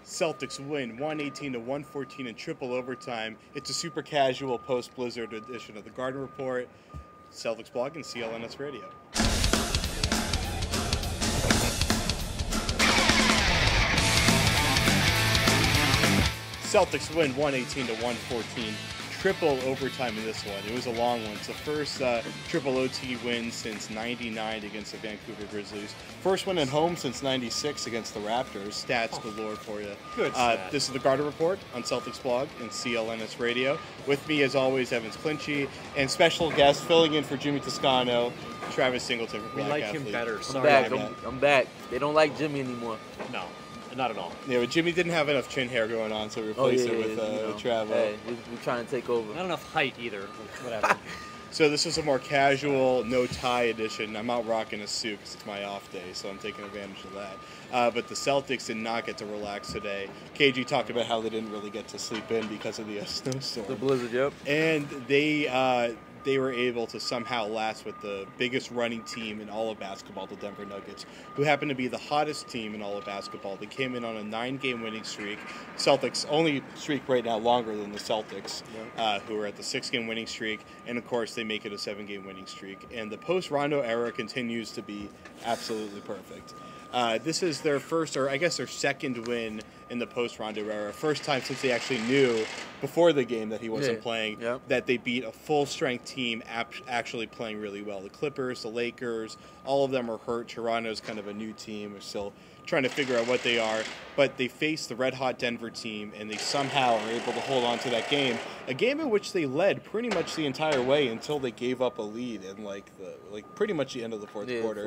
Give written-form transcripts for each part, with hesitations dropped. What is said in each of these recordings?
Celtics win 118-114 in triple overtime. It's a super casual post-Blizzard edition of the Garden Report, Celtics blog, and CLNS radio. Celtics win 118-114. Triple overtime in this one. It was a long one. It's the first triple OT win since '99 against the Vancouver Grizzlies. First one at home since '96 against the Raptors. Stats galore for you. Good stat. This is the Garden Report on Celtics blog and CLNS radio. With me, as always, Evans Clinchy, and special guest filling in for Jimmy Toscano, Travis Singleton. We like him better. I'm Sorry. back. I'm back. They don't like Jimmy anymore. No, not at all. Yeah, but Jimmy didn't have enough chin hair going on, so we replaced it with Travis. Hey, we're trying to take over. Not enough height either. Whatever. So this is a more casual, no tie edition. I'm out rocking a suit because it's my off day, so I'm taking advantage of that. But the Celtics did not get to relax today. KG talked about how they didn't really get to sleep in because of the snowstorm. The blizzard, yep. And they were able to somehow last with the biggest running team in all of basketball, the Denver Nuggets, who happen to be the hottest team in all of basketball. They came in on a 9-game winning streak. Celtics only streak right now longer than the Celtics, who are at the 6-game winning streak. And, of course, they make it a 7-game winning streak. And the post-Rondo era continues to be absolutely perfect. This is their first, or I guess their second win in the post-Rondo era. First time since they actually knew before the game that he wasn't playing that they beat a full-strength team actually playing really well. The Clippers, the Lakers, all of them are hurt. Toronto's kind of a new team. We're still trying to figure out what they are. But they faced the red-hot Denver team, and they somehow are able to hold on to that game. A game in which they led pretty much the entire way until they gave up a lead in pretty much the end of the fourth quarter.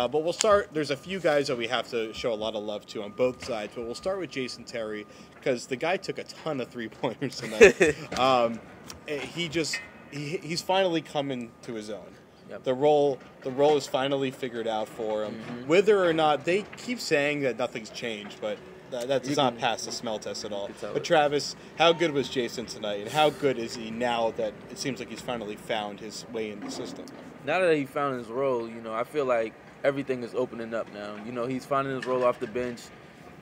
But we'll start. There's a few guys that we have to show a lot of love to on both sides. But we'll start with Jason Terry because the guy took a ton of three-pointers tonight. He's finally coming to his own. Yep. The role is finally figured out for him. Mm-hmm. Whether or not they keep saying that nothing's changed, but that's not past the smell test at all. But Travis, how good was Jason tonight, and how good is he now that it seems like he's finally found his way in the system? Now that he found his role, I feel like everything is opening up now. He's finding his role off the bench.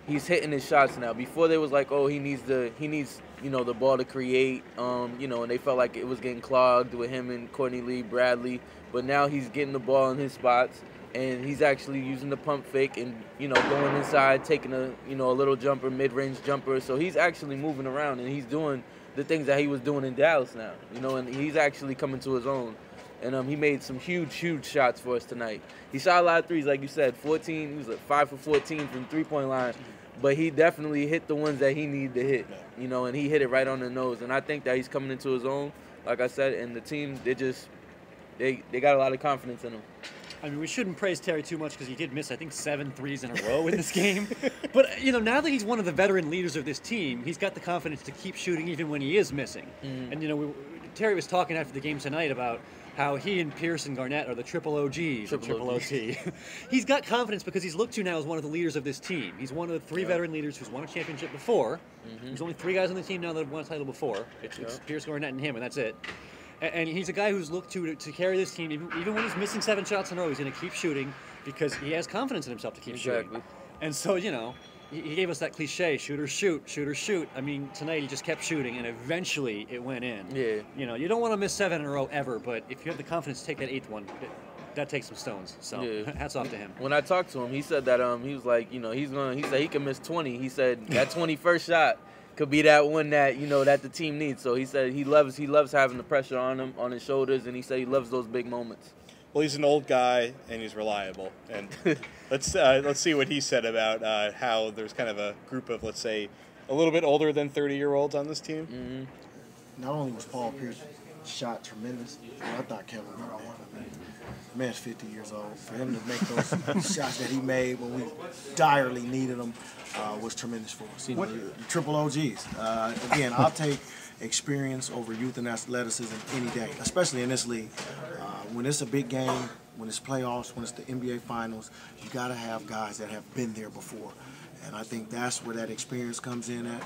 He's hitting his shots now. Before they was like, oh, he needs the ball to create, and they felt like it was getting clogged with him and Courtney Lee, Bradley. But now he's getting the ball in his spots, and he's actually using the pump fake and, going inside, taking a little jumper, mid-range jumper. So he's actually moving around, and he's doing the things that he was doing in Dallas now, and he's actually coming to his own. And he made some huge, huge shots for us tonight. He shot a lot of threes, like you said, 14. He was like 5 for 14 from three-point line. But he definitely hit the ones that he needed to hit, and he hit it right on the nose. And I think that he's coming into his own, like I said, and the team, they got a lot of confidence in him. I mean, we shouldn't praise Terry too much because he did miss, I think, 7 threes in a row in this game. But, now that he's one of the veteran leaders of this team, he's got the confidence to keep shooting even when he is missing. Mm-hmm. And, Terry was talking after the game tonight about how he and Pierce and Garnett are the triple OGs, triple OT. He's got confidence because he's looked to now as one of the leaders of this team. He's one of the 3 veteran leaders who's won a championship before. Mm-hmm. There's only 3 guys on the team now that have won a title before. It's Pierce, Garnett, and him, and that's it. And he's a guy who's looked to carry this team. Even when he's missing 7 shots in a row, he's going to keep shooting because he has confidence in himself to keep shooting. And so, he gave us that cliche, shooter, shoot, shooter, shoot. I mean, tonight he just kept shooting, and eventually it went in. Yeah. You don't want to miss 7 in a row ever, but if you have the confidence to take that 8th one, that takes some stones. So hats off to him. When I talked to him, he said that he was like, he said he can miss 20. He said that 21st shot could be that one that that the team needs. So he said he loves having the pressure on him, on his shoulders, and he said he loves those big moments. Well, he's an old guy and he's reliable. And let's see what he said about how there's kind of a group of, let's say, a little bit older than 30-year-olds on this team. Mm-hmm. Not only was Paul Pierce's shot tremendous, I thought Kevin Garnett. The man's 50 years old. For him to make those shots that he made when we direly needed them was tremendous for us. Triple OGs. Again, I'll take experience over youth and athleticism any day, especially in this league. When it's a big game, when it's playoffs, when it's the NBA Finals, you got to have guys that have been there before. And I think that's where that experience comes in at.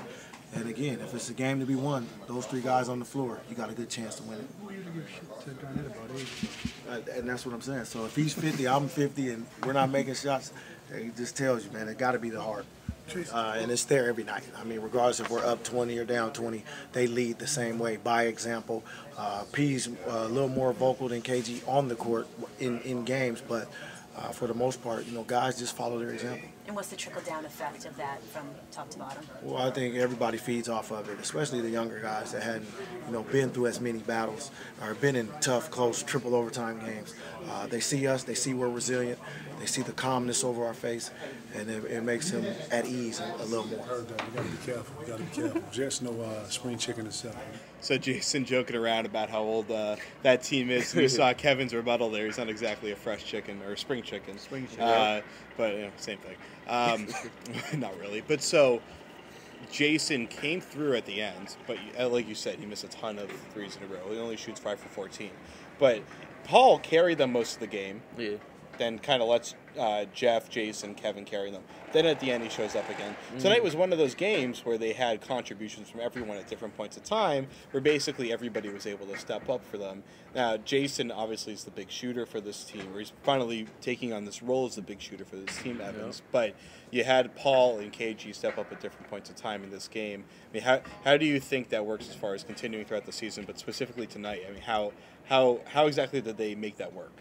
And again, if it's a game to be won, those 3 guys on the floor, you got a good chance to win it. Well, you give shit to Garnett about age. And that's what I'm saying. So if he's 50, I'm 50, and we're not making shots, it just tells you, man, it got to be the heart. And it's there every night. I mean, regardless if we're up 20 or down 20, they lead the same way by example. P's a little more vocal than KG on the court in games, but for the most part, guys just follow their example. And what's the trickle-down effect of that from top to bottom? Well, I think everybody feeds off of it, especially the younger guys that hadn't, been through as many battles or been in tough, close, triple overtime games. They see us, they see we're resilient, they see the calmness over our face, and it makes them at ease a little more. I heard that. You got to be careful. You got to be careful. Jets no spring chicken itself. So Jason joking around about how old that team is. You saw Kevin's rebuttal there. He's not exactly a fresh chicken or a spring chicken. Spring chicken. But same thing. Not really. But so Jason came through at the end, but like you said, he missed a ton of threes in a row. He only shoots 5 for 14. But Paul carried them most of the game. Yeah. Then kind of lets Jeff, Jason, Kevin carry them. Then at the end, he shows up again. Tonight was one of those games where they had contributions from everyone at different points of time, where basically everybody was able to step up for them. Now, Jason obviously is the big shooter for this team, where he's finally taking on this role as the big shooter for this team, Evans. Yeah. But you had Paul and KG step up at different points of time in this game. I mean, how do you think that works as far as continuing throughout the season, but specifically tonight? I mean, how exactly did they make that work?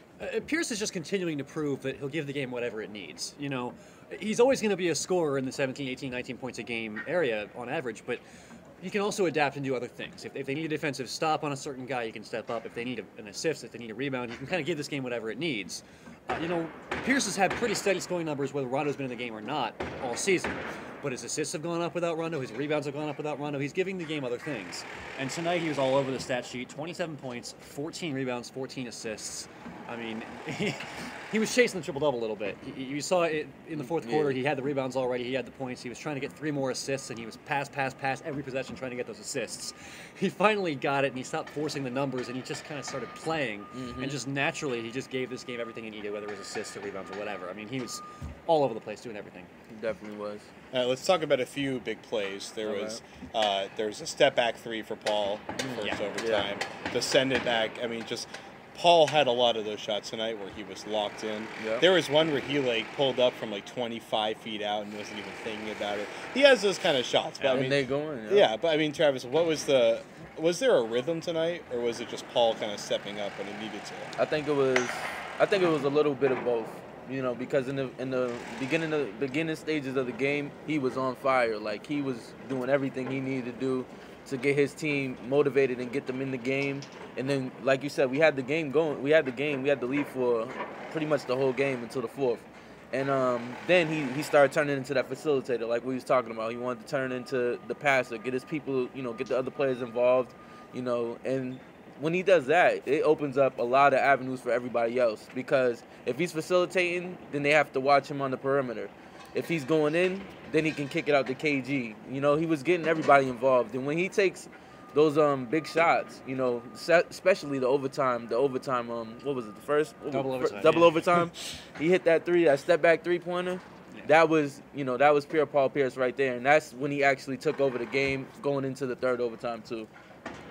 Pierce is just continuing to prove that he'll give the game whatever it needs. He's always going to be a scorer in the 17, 18, 19 points a game area on average, but he can also adapt and do other things. If they need a defensive stop on a certain guy, he can step up. If they need an assist, if they need a rebound, he can kind of give this game whatever it needs. Pierce has had pretty steady scoring numbers whether Rondo's been in the game or not all season. But his assists have gone up without Rondo. His rebounds have gone up without Rondo. He's giving the game other things. And tonight he was all over the stat sheet. 27 points, 14 rebounds, 14 assists. I mean, he was chasing the triple-double a little bit. You saw it in the fourth quarter. He had the rebounds already. He had the points. He was trying to get 3 more assists, and he was pass every possession trying to get those assists. He finally got it, and he stopped forcing the numbers, and he just kind of started playing. And just naturally, he just gave this game everything he needed, whether it was assists or rebounds or whatever. I mean, he was all over the place doing everything. He definitely was. Let's talk about a few big plays. There was a step-back 3 for Paul first overtime. To send it back, I mean, just Paul had a lot of those shots tonight where he was locked in. Yep. There was one where he pulled up from 25 feet out and wasn't even thinking about it. He has those kind of shots. But, and they going. Yeah, but I mean, Travis, was there a rhythm tonight, or was it just Paul kind of stepping up when he needed to? I think it was a little bit of both. Because in the beginning stages of the game, he was on fire. He was doing everything he needed to do to get his team motivated and get them in the game. And then, like you said, we had the game going. We had the lead for pretty much the whole game until the fourth. And then he started turning into that facilitator, like we was talking about. He wanted to turn into the passer, get his people, get the other players involved, and when he does that, it opens up a lot of avenues for everybody else, because if he's facilitating, then they have to watch him on the perimeter. If he's going in, then he can kick it out to KG. He was getting everybody involved. And when he takes those big shots, especially the overtime, what was it, the first? Double overtime. He hit that step back 3-pointer. Yeah. That was pure Paul Pierce right there. And that's when he actually took over the game going into the third overtime too.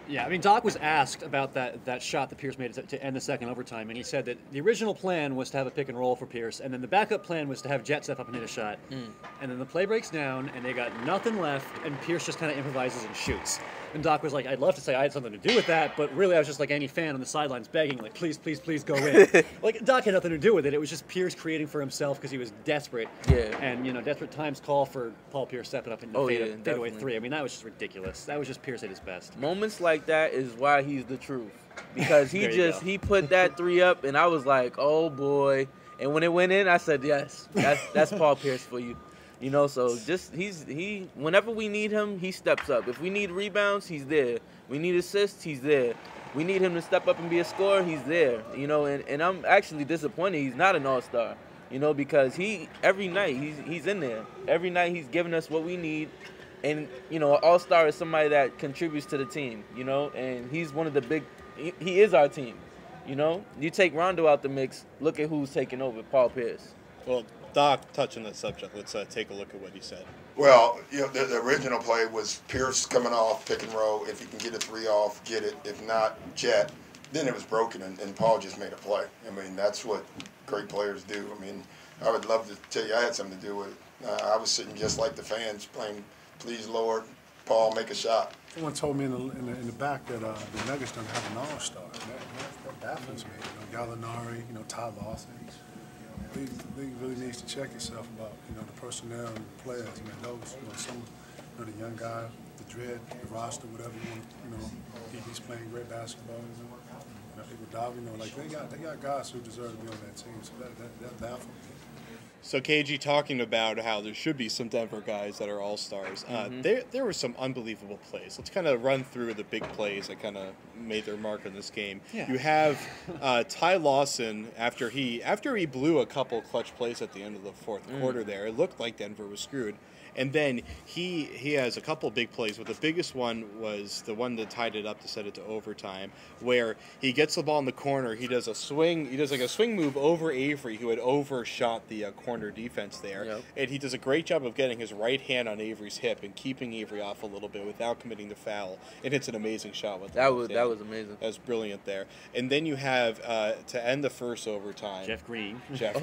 Yeah, I mean, Doc was asked about that shot that Pierce made to end the second overtime, and he said that the original plan was to have a pick and roll for Pierce, and then the backup plan was to have Jet step up and hit a shot. And then the play breaks down, and they got nothing left, and Pierce just kind of improvises and shoots. And Doc was like, I'd love to say I had something to do with that, but really I was just like any fan on the sidelines begging, please, please, please go in. Doc had nothing to do with it. It was just Pierce creating for himself because he was desperate. Yeah. And, desperate times call for Paul Pierce stepping up and fadeaway 3. I mean, that was just ridiculous. That was just Pierce at his best. Moments like that is why he's the truth. Because he put that 3 up, and I was like, oh, boy. And when it went in, I said, yes, that's Paul Pierce for you. So just he whenever we need him, he steps up. If we need rebounds, he's there. We need assists, he's there. We need him to step up and be a scorer, he's there. And I'm actually disappointed he's not an all-star. Because every night he's in there. Every night he's giving us what we need. And an all-star is somebody that contributes to the team, and he's one of the big he is our team. You take Rondo out the mix, look at who's taking over, Paul Pierce. Well, Doc touched on that subject. Let's take a look at what he said. Well, the original play was Pierce coming off, pick and roll. If he can get a 3 off, get it. If not, Jet. Then it was broken, and Paul just made a play. I mean, that's what great players do. I mean, I would love to tell you I had something to do with it. I was sitting just like the fans playing, please, Lord, Paul, make a shot. Someone told me in the back that the Nuggets don't have an all-star. That baffles me. Gallinari, Ty Lawson. League really needs to check itself about the personnel and the players. Those some the young guy, the dread, the roster, whatever you want. He's playing great basketball. Iguodala, they got guys who deserve to be on that team. So that baffles me. So KG talking about how there should be some Denver guys that are all-stars. There were some unbelievable plays. Let's kind of run through the big plays that kind of made their mark on this game. Yeah. You have Ty Lawson, after he blew a couple clutch plays at the end of the fourth quarter there, it looked like Denver was screwed. And then he has a couple big plays, but the biggest one was the one that tied it up to set it to overtime, where he gets the ball in the corner, he does a swing move over Avery, who had overshot the corner defense there, and he does a great job of getting his right hand on Avery's hip and keeping Avery off a little bit without committing the foul, and it's an amazing shot with that was amazing. That was brilliant there. And then you have to end the first overtime, Jeff Green. Yeah.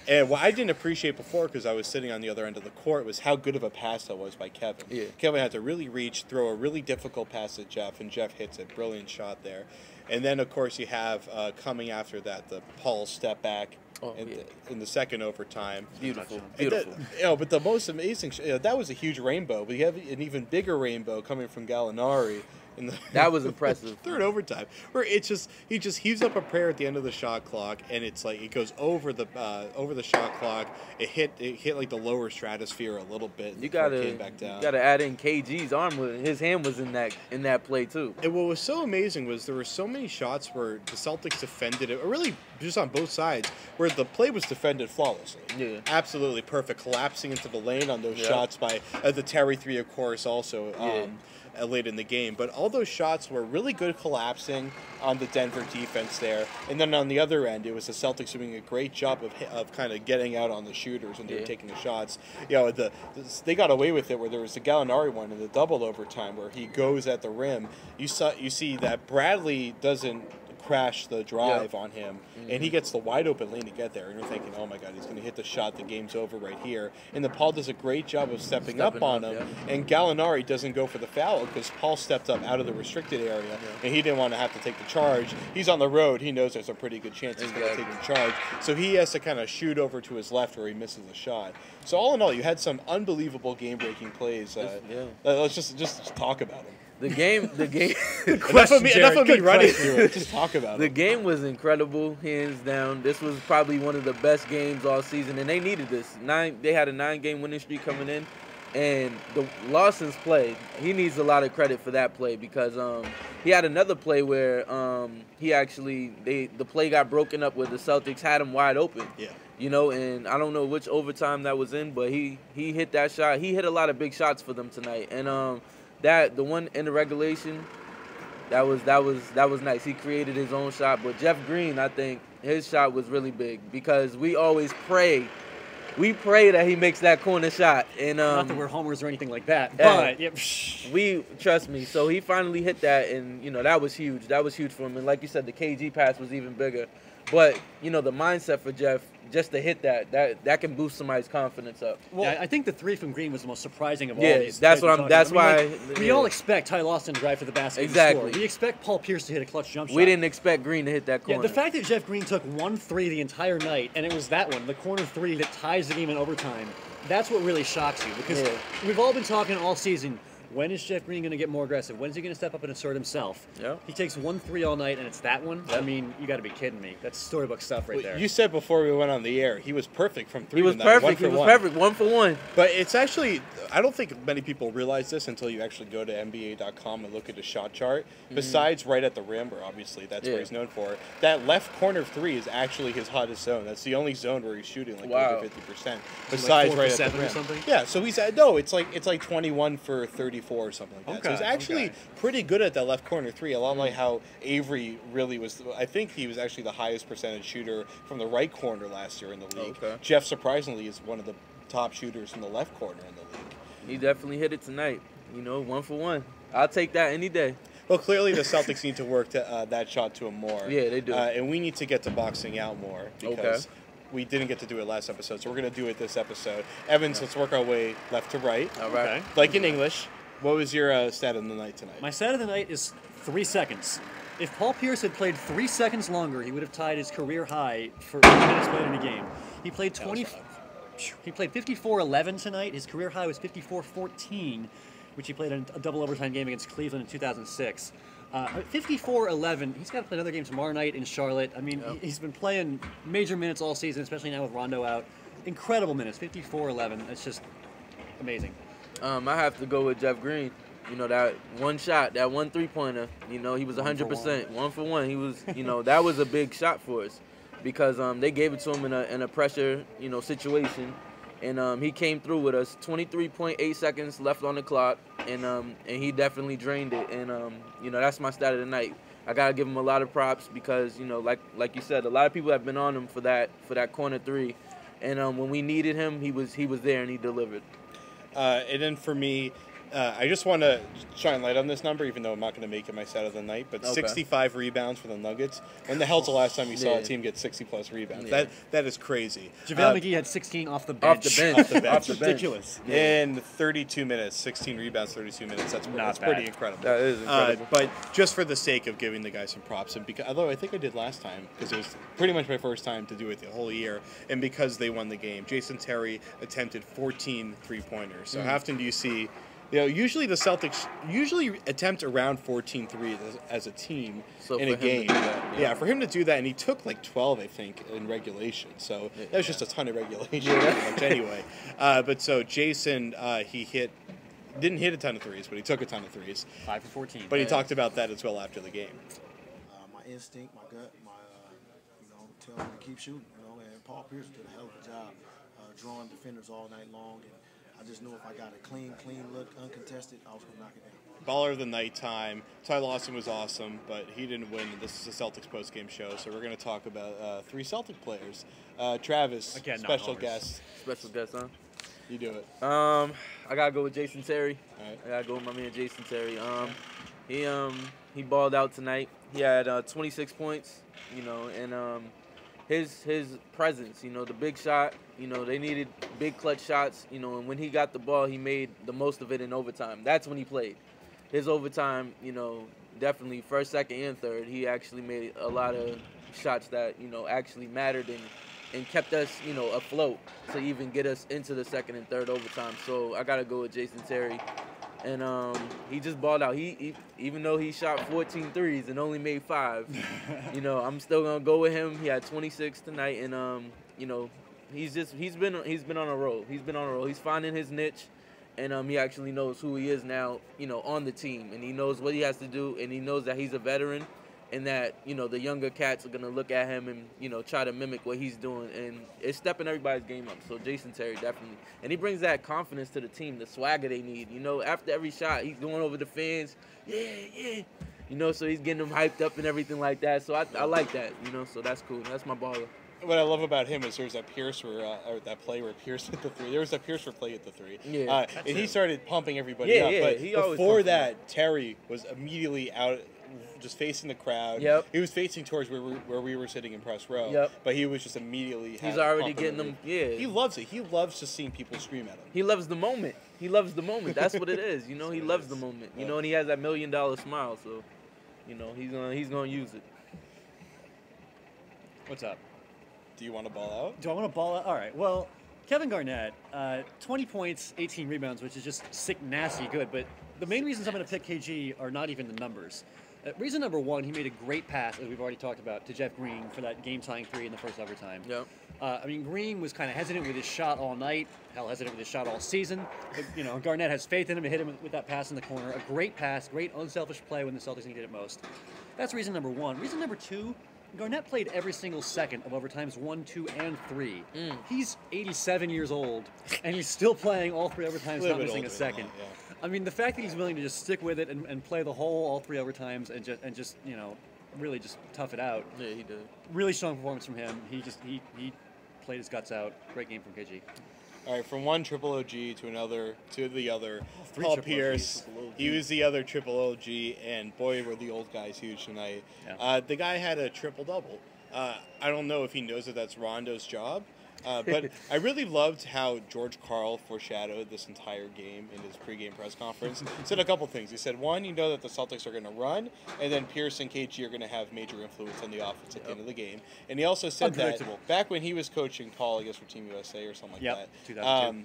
And what I didn't appreciate before, because I was sitting on the other end of the court, was how good of a pass that was by Kevin. Yeah. Kevin had to really reach, throw a really difficult pass at Jeff, and Jeff hits it. Brilliant shot there. And then, of course, you have coming after that the Paul step back in the second overtime. Beautiful. But the most amazing, that was a huge rainbow. But you have an even bigger rainbow coming from Gallinari. That was impressive. Third overtime, where he just heaves up a prayer at the end of the shot clock, and it's like it goes over the shot clock. It hit like the lower stratosphere a little bit. You gotta add in KG's arm. His hand was in that play too. And what was so amazing was there were so many shots where the Celtics defended it, or really just on both sides, where the play was defended flawlessly. Yeah, absolutely perfect, collapsing into the lane on those shots by the Terry 3, of course, also. Late in the game, but all those shots were really good collapsing on the Denver defense there, and then on the other end it was the Celtics doing a great job of kind of getting out on the shooters when they were taking the shots. They got away with it where there was the Gallinari one in the double overtime where he goes at the rim. You see that Bradley doesn't crash the drive on him, and he gets the wide open lane to get there, and you're thinking, oh my god, he's going to hit the shot, the game's over right here. And then Paul does a great job of stepping up on him, and Gallinari doesn't go for the foul because Paul stepped up out of the restricted area, and he didn't want to have to take the charge. He's on the road, he knows there's a pretty good chance he's going to take the charge, so he has to kind of shoot over to his left where he misses the shot. So all in all, you had some unbelievable game-breaking plays. Let's just talk about them. The game. Enough of me running through it. Just talk about it. The game was incredible, hands down. This was probably one of the best games all season, and they needed this. They had a 9-game winning streak coming in, and Lawson's play. He needs a lot of credit for that play because he had another play where the play got broken up where the Celtics had him wide open. Yeah. And I don't know which overtime that was in, but he hit that shot. He hit a lot of big shots for them tonight, and the one in the regulation, that was nice. He created his own shot, but Jeff Green, I think his shot was really big because we always pray that he makes that corner shot. And not that we're homers or anything like that, but we trust me. So he finally hit that, and that was huge. That was huge for him. And like you said, the KG pass was even bigger. But the mindset for Jeff, just to hit that can boost somebody's confidence up. Well, I think the 3 from Green was the most surprising of all these. That's why we all expect Ty Lawson to drive for the basket. Exactly. And score. We expect Paul Pierce to hit a clutch jump shot. We didn't expect Green to hit that corner. Yeah, the fact that Jeff Green took 1 3 the entire night, and it was that one, the corner 3 that ties the game in overtime. That's what really shocks you because we've all been talking all season. When is Jeff Green going to get more aggressive? When is he going to step up and assert himself? Yep. He takes 1 3 all night, and it's that one? Yep. I mean, you got to be kidding me. That's storybook stuff right there. You said before we went on the air, he was perfect from 3 He was perfect. 1 for 1. But it's actually, I don't think many people realize this until you actually go to NBA.com and look at his shot chart. Besides right at the rim, where obviously that's where he's known for, that left corner 3 is actually his hottest zone. That's the only zone where he's shooting over 50%. Besides like right at the rim. Or something? Yeah, so he's it's like 21 for 34 or something like that. So he's actually pretty good at that left corner 3, a lot like how Avery really was. I think he was actually the highest percentage shooter from the right corner last year in the league. Jeff, surprisingly, is one of the top shooters from the left corner in the league. He definitely hit it tonight. 1 for 1. I'll take that any day. Well, clearly the Celtics need to work that shot to him more. Yeah, they do. And we need to get to boxing out more because we didn't get to do it last episode, so we're going to do it this episode. Evans, let's work our way left to right. All right. Okay. Like in English, what was your stat of the night tonight? My stat of the night is 3 seconds. If Paul Pierce had played 3 seconds longer, he would have tied his career high for minutes played in a game. He played 54-11 tonight. His career high was 54-14, which he played in a double overtime game against Cleveland in 2006. 54-11. He's got to play another game tomorrow night in Charlotte. I mean, he's been playing major minutes all season, especially now with Rondo out. Incredible minutes. 54-11. It's just amazing. I have to go with Jeff Green. You know, that one shot, that one three-pointer, you know, he was 100%. 1 for 1. He was, you know, that was a big shot for us because they gave it to him in a pressure, you know, situation. And he came through with us. 23.8 seconds left on the clock, and he definitely drained it. And, you know, that's my stat of the night. I got to give him a lot of props because, you know, like you said, a lot of people have been on him for that corner three. And when we needed him, he was there and he delivered. And then for me, I just want to shine light on this number, even though I'm not going to make it my stat of the night, but 65 rebounds for the Nuggets. When the hell's the last time you saw a team get 60-plus rebounds? Yeah. That is crazy. JaVale McGee had 16 off the bench. That's ridiculous. In 32 minutes, 16 rebounds, 32 minutes. That's pretty incredible. That is incredible. But just for the sake of giving the guys some props, and because, although I think I did last time, because it was pretty much my first time to do it the whole year, and because they won the game, Jason Terry attempted 14 three-pointers. So how often do you see... You know, usually the Celtics attempt around 14 threes as a team in a game. For him to do that, and he took like 12, I think, in regulation. So that was just a ton of regulation, pretty much anyway. But so Jason, he didn't hit a ton of threes, but he took a ton of threes. 5 for 14. But he talked about that as well after the game. My instinct, my gut, tell him to keep shooting. And Paul Pierce did a hell of a job drawing defenders all night long. And I just knew if I got a clean look, uncontested, I was going to knock it down. Baller of the night time. Ty Lawson was awesome, but he didn't win. This is a Celtics post-game show, so we're going to talk about 3 Celtic players. Travis, again, special guest. Special guest, huh? You do it. I got to go with Jason Terry. All right. I got to go with my man Jason Terry. He balled out tonight. He had 26 points, you know, and his presence, you know, the big shot, you know, they needed big clutch shots, you know, and when he got the ball, he made the most of it in overtime. That's when he played. His overtime, you know, definitely first, second, and third, he actually made a lot of shots that, you know, actually mattered and kept us, you know, afloat to even get us into the second and third overtime. So I got to go with Jason Terry. And he just balled out. He even though he shot 14 threes and only made 5, you know, I'm still gonna go with him. He had 26 tonight, and you know, he's been on a roll. He's been on a roll. He's finding his niche, and he actually knows who he is now, you know, on the team, and he knows what he has to do, and he knows that he's a veteran, and that, you know, the younger cats are gonna look at him and, you know, try to mimic what he's doing, and it's stepping everybody's game up. So Jason Terry definitely, and he brings that confidence to the team, the swagger they need. You know, after every shot, he's going over the fans, yeah, you know, so he's getting them hyped up and everything like that. So I like that, you know, so that's cool. That's my baller. What I love about him is there was that Pierce or that play where Pierce hit the 3. There was that Pierce play at the 3. Yeah, and he started pumping everybody up. But before that, Terry was immediately out, just facing the crowd. Yep. He was facing towards where we were sitting in press row. Yep. But he was just immediately. He's already getting them. Yeah. He loves it. He loves just seeing people scream at him. He loves the moment. He loves the moment. That's what it is. You know, he loves the moment. You know, and he has that $1 million smile. So, you know, he's gonna use it. What's up? Do you want to ball out? Do I want to ball out? All right. Well, Kevin Garnett, 20 points, 18 rebounds, which is just sick, nasty good. But the main reasons I'm going to pick KG are not even the numbers. Reason number 1, he made a great pass, as we've already talked about, to Jeff Green for that game-tying 3 in the first overtime. Yep. I mean, Green was kind of hesitant with his shot all night, hesitant with his shot all season. But, you know, Garnett has faith in him to hit him with that pass in the corner. A great pass, great unselfish play when the Celtics needed it most. That's reason number 1. Reason number 2, Garnett played every single second of overtimes 1, 2, and 3. He's 87 years old, and he's still playing all 3 overtimes, not missing a second. That, yeah. I mean, the fact that he's willing to just stick with it and play the whole all 3 overtimes and just you know, really just tough it out. Yeah, he did. Really strong performance from him. He played his guts out. Great game from KG. All right, from one triple OG to another to the other. 3 Paul triple Pierce, OGs. he was the other triple OG, and boy, were the old guys huge tonight. Yeah. The guy had a triple double. I don't know if he knows that that's Rondo's job. But I really loved how George Karl foreshadowed this entire game in his pregame press conference. He said a couple things. He said, one, you know that the Celtics are going to run, and then Pierce and KG are going to have major influence on the offense at the end of the game. And he also said that back when he was coaching Paul, I guess for Team USA or something like that, 2002.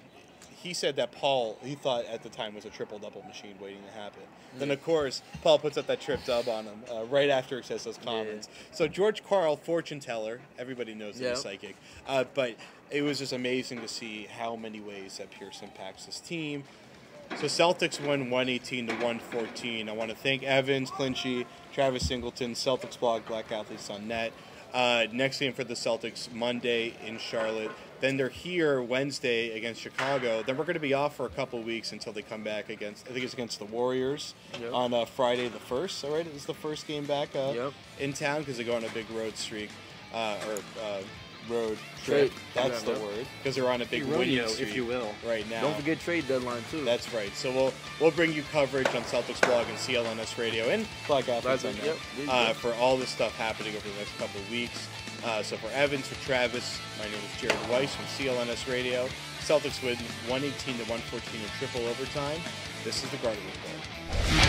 he said that Paul, he thought at the time, was a triple-double machine waiting to happen. Then, of course, Paul puts up that trip-dub on him right after he says those comments. So George Karl, fortune teller, everybody knows that he's psychic. But it was just amazing to see how many ways that Pierce impacts his team. So Celtics win 118-114. I want to thank Evans, Clinchy, Travis Singleton, Celtics blog, Black Athletes on Net. Next game for the Celtics, Monday in Charlotte. Then they're here Wednesday against Chicago. Then we're going to be off for a couple of weeks until they come back against, I think it's against the Warriors on Friday the 1st. All right, it's the first game back in town because they go on a big road streak road trip. That's the word, because they're on a big winning streak, if you will, right now. Don't forget trade deadline too. That's right. So we'll bring you coverage on Celtics blog and CLNS radio and Black Athletes on Net for all this stuff happening over the next couple of weeks. So for Evans, for Travis, my name is Jared Weiss from CLNS Radio. Celtics win 118-114 in triple overtime. This is the Garden Report.